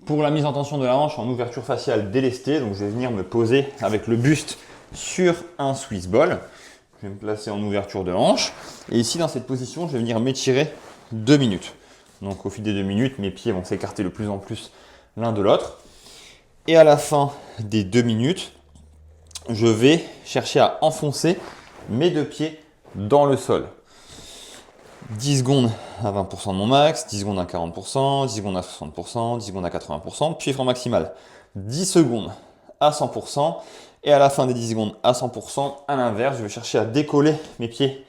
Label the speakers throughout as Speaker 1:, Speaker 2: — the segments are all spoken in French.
Speaker 1: Pour la mise en tension de la hanche en ouverture faciale délestée, donc je vais venir me poser avec le buste sur un Swiss ball. Je vais me placer en ouverture de hanche. Et ici, dans cette position, je vais venir m'étirer 2 minutes. Donc au fil des 2 minutes, mes pieds vont s'écarter de plus en plus l'un de l'autre. Et à la fin des 2 minutes, je vais chercher à enfoncer mes 2 pieds dans le sol. 10 secondes à 20% de mon max, 10 secondes à 40%, 10 secondes à 60%, 10 secondes à 80%, puis effort maximal. 10 secondes à 100%, et à la fin des 10 secondes à 100%, à l'inverse, je vais chercher à décoller mes pieds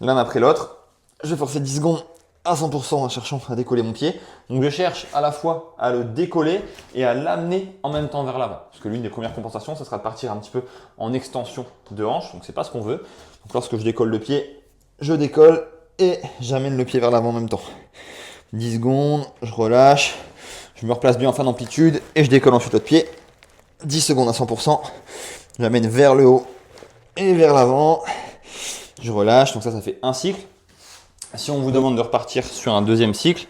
Speaker 1: l'un après l'autre. Je vais forcer 10 secondes à 100% en cherchant à décoller mon pied. Donc je cherche à la fois à le décoller et à l'amener en même temps vers l'avant. Parce que l'une des premières compensations, ce sera de partir un petit peu en extension de hanche, donc c'est pas ce qu'on veut. Donc lorsque je décolle le pied, je décolle et j'amène le pied vers l'avant en même temps. 10 secondes, je relâche, je me replace bien en fin d'amplitude et je décolle ensuite l'autre pied. 10 secondes à 100%, j'amène vers le haut et vers l'avant. Je relâche, donc ça fait un cycle. Si on vous demande de repartir sur un deuxième cycle,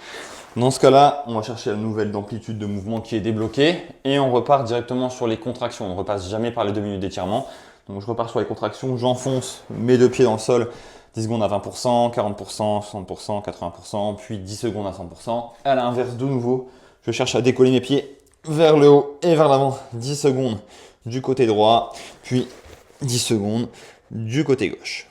Speaker 1: dans ce cas-là, on va chercher la nouvelle amplitude de mouvement qui est débloquée et on repart directement sur les contractions. On ne repasse jamais par les 2 minutes d'étirement. Donc je repars sur les contractions, j'enfonce mes 2 pieds dans le sol, 10 secondes à 20%, 40%, 60%, 80%, puis 10 secondes à 100%. À l'inverse, de nouveau, je cherche à décoller mes pieds vers le haut et vers l'avant. 10 secondes du côté droit, puis 10 secondes du côté gauche.